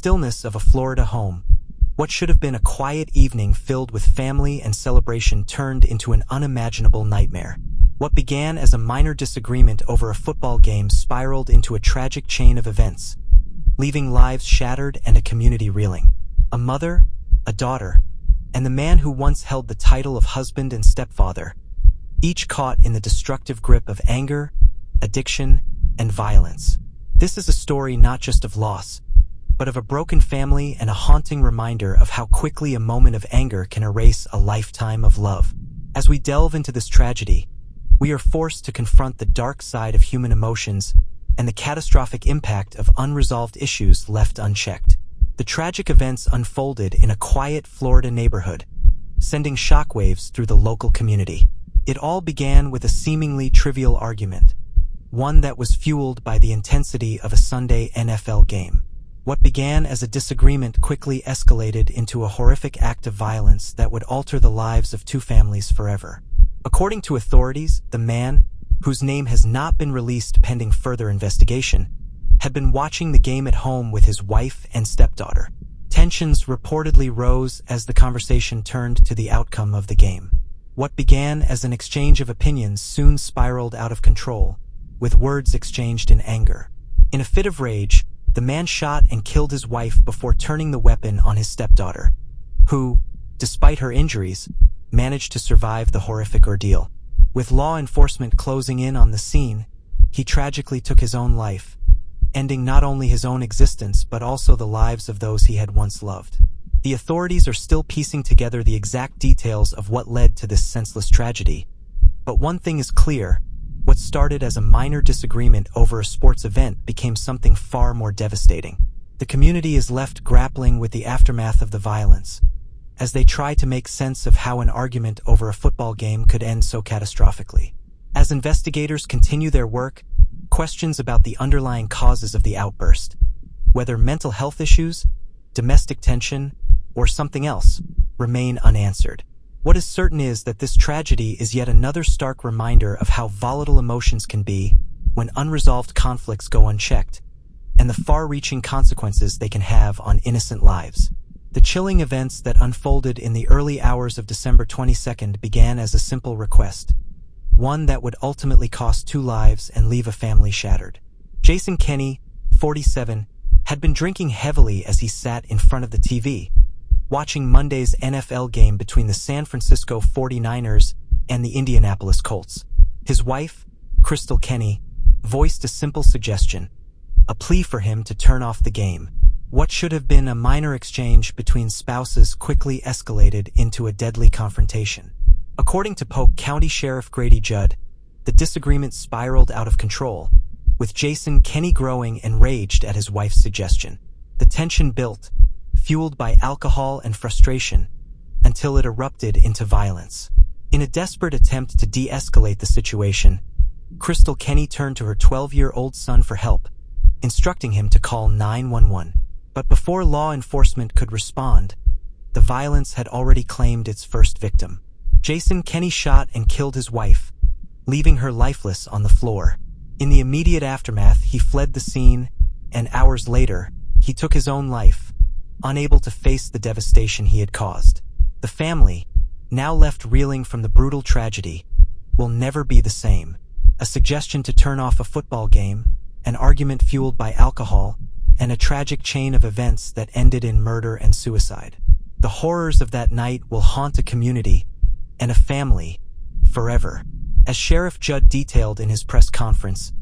stillness of a Florida home, what should have been a quiet evening filled with family and celebration turned into an unimaginable nightmare. What began as a minor disagreement over a football game spiraled into a tragic chain of events, leaving lives shattered and a community reeling. A mother, a daughter, and the man who once held the title of husband and stepfather, each caught in the destructive grip of anger, addiction, and violence. This is a story not just of loss, but of a broken family and a haunting reminder of how quickly a moment of anger can erase a lifetime of love. As we delve into this tragedy, we are forced to confront the dark side of human emotions and the catastrophic impact of unresolved issues left unchecked. The tragic events unfolded in a quiet Florida neighborhood, sending shockwaves through the local community. It all began with a seemingly trivial argument, one that was fueled by the intensity of a Sunday NFL game. What began as a disagreement quickly escalated into a horrific act of violence that would alter the lives of two families forever. According to authorities, the man, whose name has not been released pending further investigation, had been watching the game at home with his wife and stepdaughter. Tensions reportedly rose as the conversation turned to the outcome of the game. What began as an exchange of opinions soon spiraled out of control, with words exchanged in anger. In a fit of rage, the man shot and killed his wife before turning the weapon on his stepdaughter, who, despite her injuries, managed to survive the horrific ordeal. With law enforcement closing in on the scene, he tragically took his own life, ending not only his own existence but also the lives of those he had once loved. The authorities are still piecing together the exact details of what led to this senseless tragedy, but one thing is clear: what started as a minor disagreement over a sports event became something far more devastating. The community is left grappling with the aftermath of the violence, as they try to make sense of how an argument over a football game could end so catastrophically. As investigators continue their work, questions about the underlying causes of the outburst, whether mental health issues, domestic tension, or something else, remain unanswered. What is certain is that this tragedy is yet another stark reminder of how volatile emotions can be when unresolved conflicts go unchecked, and the far-reaching consequences they can have on innocent lives. The chilling events that unfolded in the early hours of December 22nd began as a simple request, one that would ultimately cost 2 lives and leave a family shattered. Jason Kenney, 47, had been drinking heavily as he sat in front of the TV, watching Monday's NFL game between the San Francisco 49ers and the Indianapolis Colts. His wife, Crystal Kenney, voiced a simple suggestion, a plea for him to turn off the game. What should have been a minor exchange between spouses quickly escalated into a deadly confrontation. According to Polk County Sheriff Grady Judd, the disagreement spiraled out of control, with Jason Kenney growing enraged at his wife's suggestion. The tension built, fueled by alcohol and frustration, until it erupted into violence. In a desperate attempt to de-escalate the situation, Crystal Kenney turned to her 12-year-old son for help, instructing him to call 911. But before law enforcement could respond, the violence had already claimed its first victim. Jason Kenney shot and killed his wife, leaving her lifeless on the floor. In the immediate aftermath, he fled the scene, and hours later, he took his own life, unable to face the devastation he had caused. The family, now left reeling from the brutal tragedy, will never be the same. A suggestion to turn off a football game, an argument fueled by alcohol, and a tragic chain of events that ended in murder and suicide. The horrors of that night will haunt a community and a family forever. As Sheriff Judd detailed in his press conference,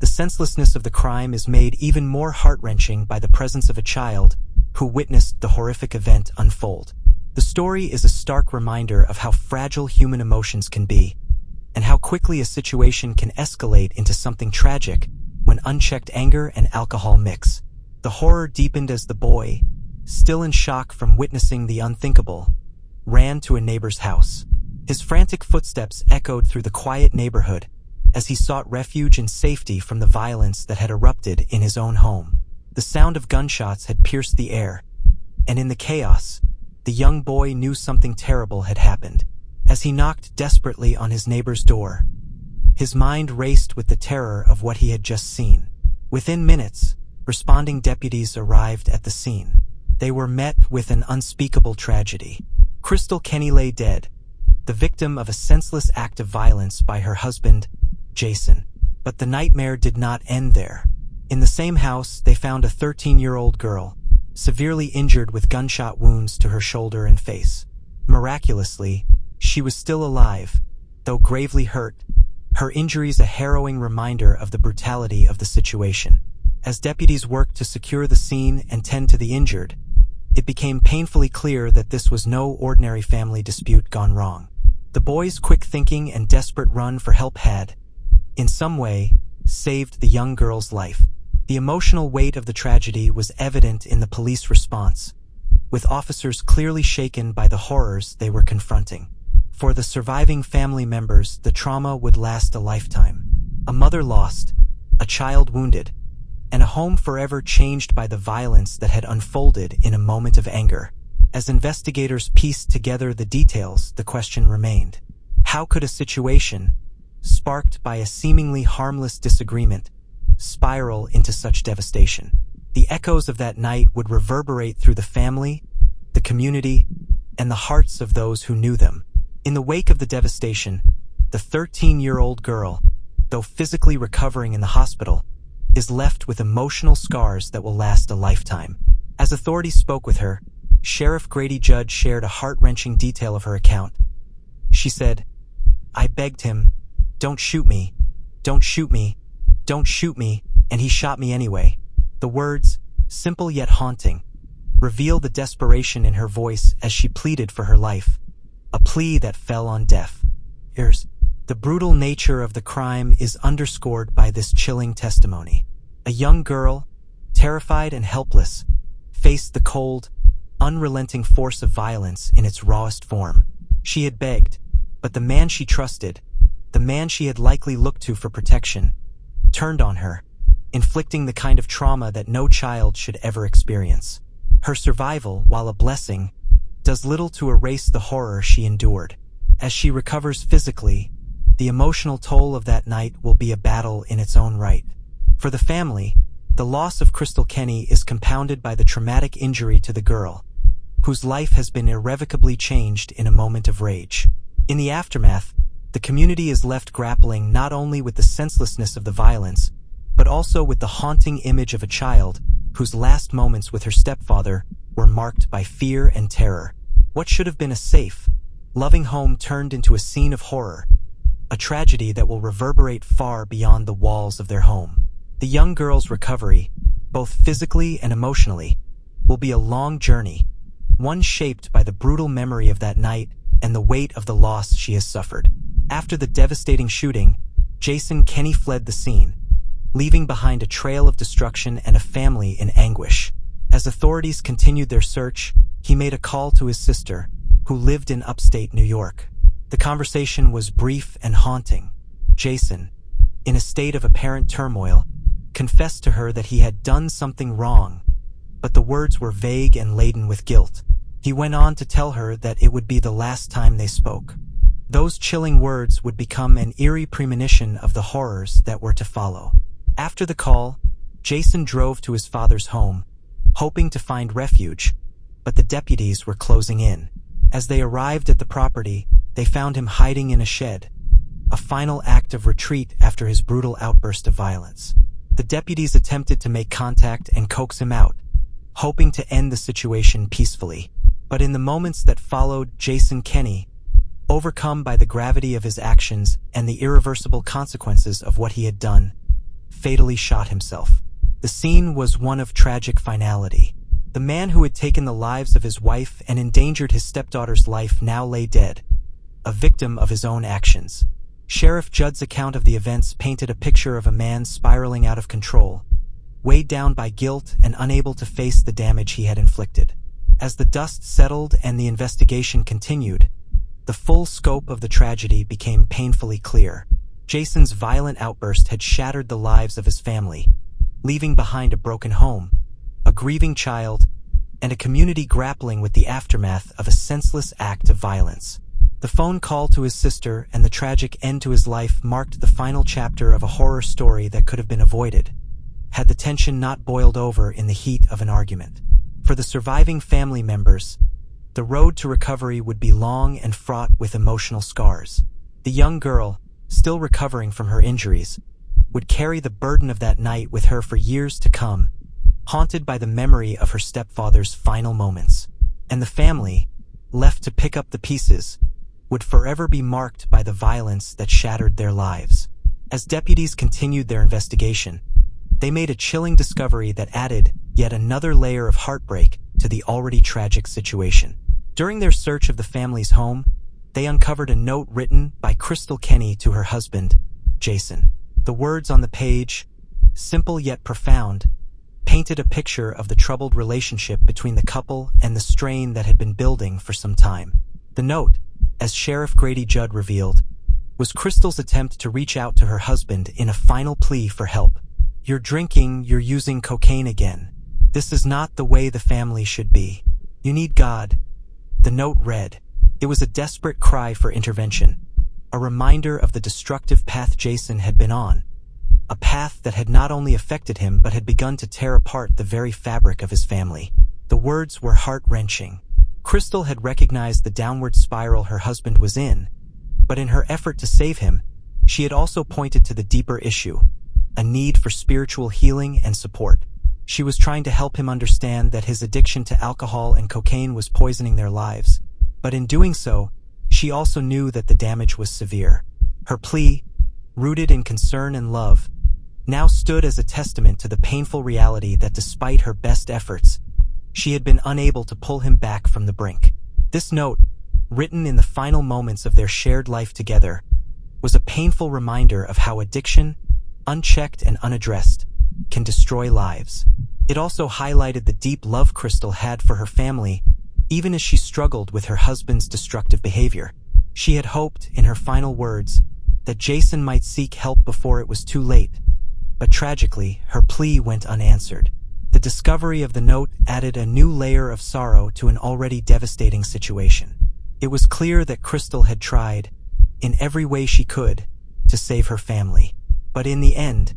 the senselessness of the crime is made even more heart-wrenching by the presence of a child who witnessed the horrific event unfold. The story is a stark reminder of how fragile human emotions can be, and how quickly a situation can escalate into something tragic when unchecked anger and alcohol mix. The horror deepened as the boy, still in shock from witnessing the unthinkable, ran to a neighbor's house. His frantic footsteps echoed through the quiet neighborhood as he sought refuge and safety from the violence that had erupted in his own home. The sound of gunshots had pierced the air, and in the chaos, the young boy knew something terrible had happened. As he knocked desperately on his neighbor's door, his mind raced with the terror of what he had just seen. Within minutes, responding deputies arrived at the scene. They were met with an unspeakable tragedy. Crystal Kenny lay dead, the victim of a senseless act of violence by her husband, Jason. But the nightmare did not end there. In the same house, they found a 13-year-old girl, severely injured with gunshot wounds to her shoulder and face. Miraculously, she was still alive, though gravely hurt, her injuries a harrowing reminder of the brutality of the situation. As deputies worked to secure the scene and tend to the injured, it became painfully clear that this was no ordinary family dispute gone wrong. The boys' quick thinking and desperate run for help had, in some way, saved the young girl's life. The emotional weight of the tragedy was evident in the police response, with officers clearly shaken by the horrors they were confronting. For the surviving family members, the trauma would last a lifetime. A mother lost, a child wounded, and a home forever changed by the violence that had unfolded in a moment of anger. As investigators pieced together the details, the question remained: how could a situation, sparked by a seemingly harmless disagreement, spiral into such devastation? The echoes of that night would reverberate through the family, the community, and the hearts of those who knew them. In the wake of the devastation, the 13-year-old girl, though physically recovering in the hospital, is left with emotional scars that will last a lifetime. As authorities spoke with her, Sheriff Grady Judd shared a heart-wrenching detail of her account. She said, "I begged him, 'Don't shoot me, don't shoot me, don't shoot me,' and he shot me anyway." The words, simple yet haunting, reveal the desperation in her voice as she pleaded for her life, a plea that fell on deaf ears. The brutal nature of the crime is underscored by this chilling testimony. A young girl, terrified and helpless, faced the cold, unrelenting force of violence in its rawest form. She had begged, but the man she trusted, the man she had likely looked to for protection, turned on her, inflicting the kind of trauma that no child should ever experience. Her survival, while a blessing, does little to erase the horror she endured. As she recovers physically, the emotional toll of that night will be a battle in its own right. For the family, the loss of Crystal Kenny is compounded by the traumatic injury to the girl, whose life has been irrevocably changed in a moment of rage. In the aftermath, the community is left grappling not only with the senselessness of the violence, but also with the haunting image of a child whose last moments with her stepfather were marked by fear and terror. What should have been a safe, loving home turned into a scene of horror, a tragedy that will reverberate far beyond the walls of their home. The young girl's recovery, both physically and emotionally, will be a long journey, one shaped by the brutal memory of that night and the weight of the loss she has suffered. After the devastating shooting, Jason Kenny fled the scene, leaving behind a trail of destruction and a family in anguish. As authorities continued their search, he made a call to his sister, who lived in upstate New York. The conversation was brief and haunting. Jason, in a state of apparent turmoil, confessed to her that he had done something wrong, but the words were vague and laden with guilt. He went on to tell her that it would be the last time they spoke. Those chilling words would become an eerie premonition of the horrors that were to follow. After the call, Jason drove to his father's home, hoping to find refuge, but the deputies were closing in. As they arrived at the property, they found him hiding in a shed, a final act of retreat after his brutal outburst of violence. The deputies attempted to make contact and coax him out, hoping to end the situation peacefully. But in the moments that followed, Jason Kenny, overcome by the gravity of his actions and the irreversible consequences of what he had done, fatally shot himself. The scene was one of tragic finality. The man who had taken the lives of his wife and endangered his stepdaughter's life now lay dead, a victim of his own actions. Sheriff Judd's account of the events painted a picture of a man spiraling out of control, weighed down by guilt and unable to face the damage he had inflicted. As the dust settled and the investigation continued, the full scope of the tragedy became painfully clear. Jason's violent outburst had shattered the lives of his family, leaving behind a broken home, a grieving child, and a community grappling with the aftermath of a senseless act of violence. The phone call to his sister and the tragic end to his life marked the final chapter of a horror story that could have been avoided, had the tension not boiled over in the heat of an argument. For the surviving family members, the road to recovery would be long and fraught with emotional scars. The young girl, still recovering from her injuries, would carry the burden of that night with her for years to come, haunted by the memory of her stepfather's final moments. And the family, left to pick up the pieces, would forever be marked by the violence that shattered their lives. As deputies continued their investigation, they made a chilling discovery that added yet another layer of heartbreak to the already tragic situation. During their search of the family's home, they uncovered a note written by Crystal Kenny to her husband, Jason. The words on the page, simple yet profound, painted a picture of the troubled relationship between the couple and the strain that had been building for some time. The note, as Sheriff Grady Judd revealed, was Crystal's attempt to reach out to her husband in a final plea for help. "You're drinking, you're using cocaine again. This is not the way the family should be. You need God." The note read. It was a desperate cry for intervention, a reminder of the destructive path Jason had been on, a path that had not only affected him but had begun to tear apart the very fabric of his family. The words were heart-wrenching. Crystal had recognized the downward spiral her husband was in, but in her effort to save him, she had also pointed to the deeper issue, a need for spiritual healing and support. She was trying to help him understand that his addiction to alcohol and cocaine was poisoning their lives. But in doing so, she also knew that the damage was severe. Her plea, rooted in concern and love, now stood as a testament to the painful reality that despite her best efforts, she had been unable to pull him back from the brink. This note, written in the final moments of their shared life together, was a painful reminder of how addiction, unchecked and unaddressed, can destroy lives. It also highlighted the deep love Crystal had for her family, even as she struggled with her husband's destructive behavior. She had hoped, in her final words, that Jason might seek help before it was too late. But tragically, her plea went unanswered. The discovery of the note added a new layer of sorrow to an already devastating situation. It was clear that Crystal had tried, in every way she could, to save her family. But in the end,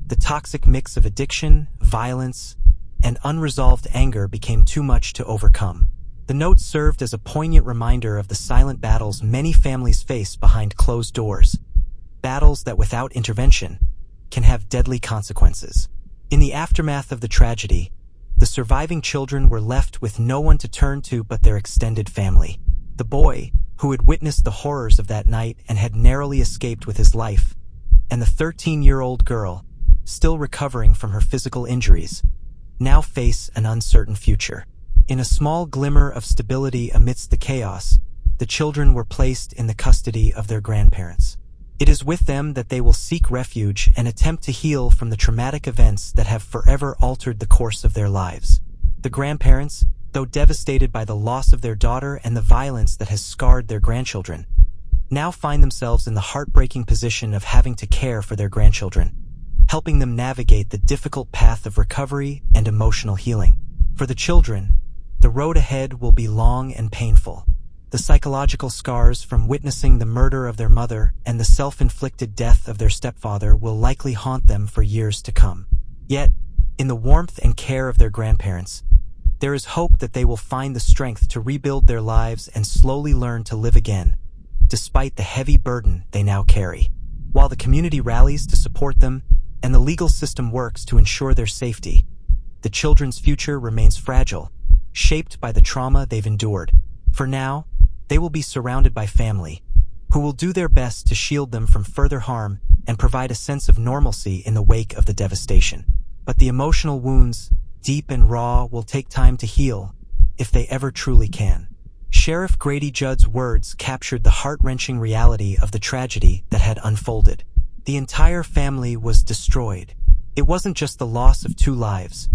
the toxic mix of addiction, violence, and unresolved anger became too much to overcome. The note served as a poignant reminder of the silent battles many families face behind closed doors, battles that without intervention can have deadly consequences. In the aftermath of the tragedy, the surviving children were left with no one to turn to but their extended family. The boy, who had witnessed the horrors of that night and had narrowly escaped with his life, and the 13-year-old girl, still recovering from her physical injuries, now face an uncertain future. In a small glimmer of stability amidst the chaos, the children were placed in the custody of their grandparents. It is with them that they will seek refuge and attempt to heal from the traumatic events that have forever altered the course of their lives. The grandparents, though devastated by the loss of their daughter and the violence that has scarred their grandchildren, now find themselves in the heartbreaking position of having to care for their grandchildren, helping them navigate the difficult path of recovery and emotional healing. For the children, the road ahead will be long and painful. The psychological scars from witnessing the murder of their mother and the self-inflicted death of their stepfather will likely haunt them for years to come. Yet, in the warmth and care of their grandparents, there is hope that they will find the strength to rebuild their lives and slowly learn to live again, despite the heavy burden they now carry. While the community rallies to support them and the legal system works to ensure their safety, the children's future remains fragile, shaped by the trauma they've endured. For now, they will be surrounded by family, who will do their best to shield them from further harm and provide a sense of normalcy in the wake of the devastation. But the emotional wounds, deep and raw, will take time to heal, if they ever truly can. Sheriff Grady Judd's words captured the heart-wrenching reality of the tragedy that had unfolded. The entire family was destroyed. It wasn't just the loss of 2 lives,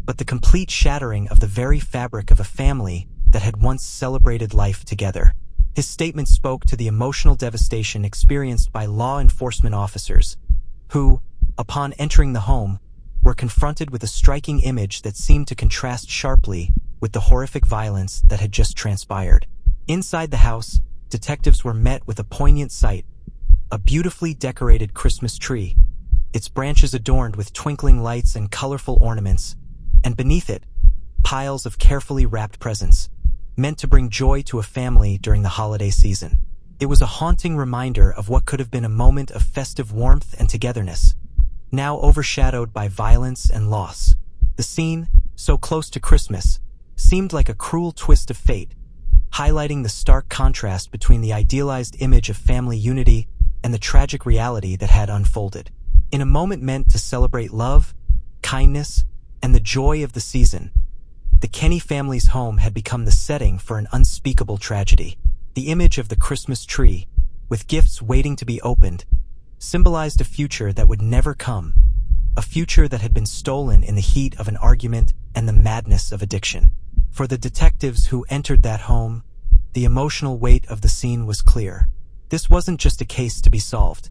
but the complete shattering of the very fabric of a family that had once celebrated life together. His statement spoke to the emotional devastation experienced by law enforcement officers, who, upon entering the home, were confronted with a striking image that seemed to contrast sharply with the horrific violence that had just transpired. Inside the house, detectives were met with a poignant sight: a beautifully decorated Christmas tree, its branches adorned with twinkling lights and colorful ornaments, and beneath it, piles of carefully wrapped presents, meant to bring joy to a family during the holiday season. It was a haunting reminder of what could have been a moment of festive warmth and togetherness, now overshadowed by violence and loss. The scene, so close to Christmas, seemed like a cruel twist of fate, highlighting the stark contrast between the idealized image of family unity and the tragic reality that had unfolded. In a moment meant to celebrate love, kindness, and the joy of the season, the Kenny family's home had become the setting for an unspeakable tragedy. The image of the Christmas tree, with gifts waiting to be opened, symbolized a future that would never come, a future that had been stolen in the heat of an argument and the madness of addiction. For the detectives who entered that home, the emotional weight of the scene was clear. This wasn't just a case to be solved.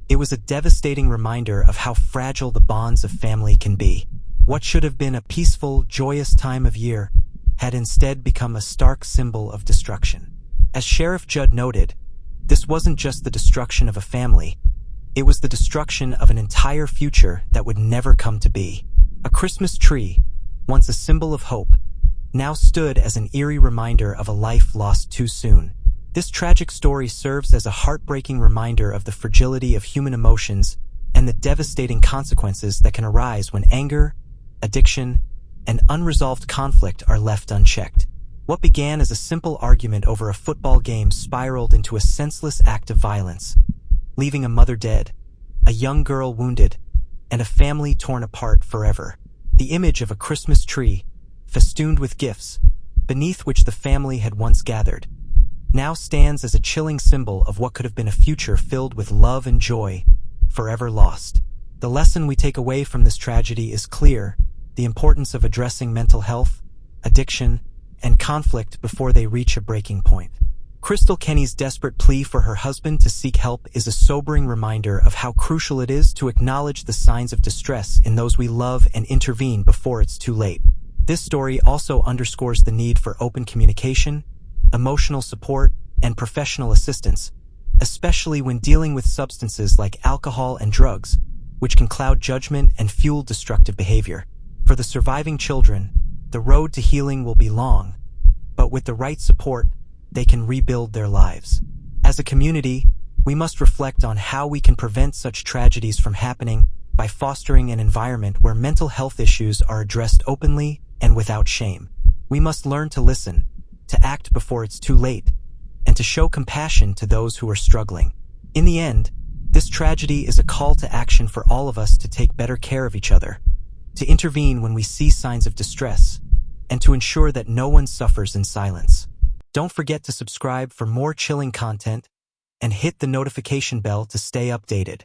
It was a devastating reminder of how fragile the bonds of family can be. What should have been a peaceful, joyous time of year had instead become a stark symbol of destruction. As Sheriff Judd noted, this wasn't just the destruction of a family, it was the destruction of an entire future that would never come to be. A Christmas tree, once a symbol of hope, now stood as an eerie reminder of a life lost too soon. This tragic story serves as a heartbreaking reminder of the fragility of human emotions and the devastating consequences that can arise when anger, addiction, and unresolved conflict are left unchecked. What began as a simple argument over a football game spiraled into a senseless act of violence, leaving a mother dead, a young girl wounded, and a family torn apart forever. The image of a Christmas tree, festooned with gifts, beneath which the family had once gathered, now stands as a chilling symbol of what could have been a future filled with love and joy, forever lost. The lesson we take away from this tragedy is clear: the importance of addressing mental health, addiction, and conflict before they reach a breaking point. Crystal Kenny's desperate plea for her husband to seek help is a sobering reminder of how crucial it is to acknowledge the signs of distress in those we love and intervene before it's too late. This story also underscores the need for open communication, emotional support, and professional assistance, especially when dealing with substances like alcohol and drugs, which can cloud judgment and fuel destructive behavior. For the surviving children, the road to healing will be long, but with the right support, they can rebuild their lives. As a community, we must reflect on how we can prevent such tragedies from happening by fostering an environment where mental health issues are addressed openly and without shame. We must learn to listen, to act before it's too late, and to show compassion to those who are struggling. In the end, this tragedy is a call to action for all of us to take better care of each other, to intervene when we see signs of distress, and to ensure that no one suffers in silence. Don't forget to subscribe for more chilling content and hit the notification bell to stay updated.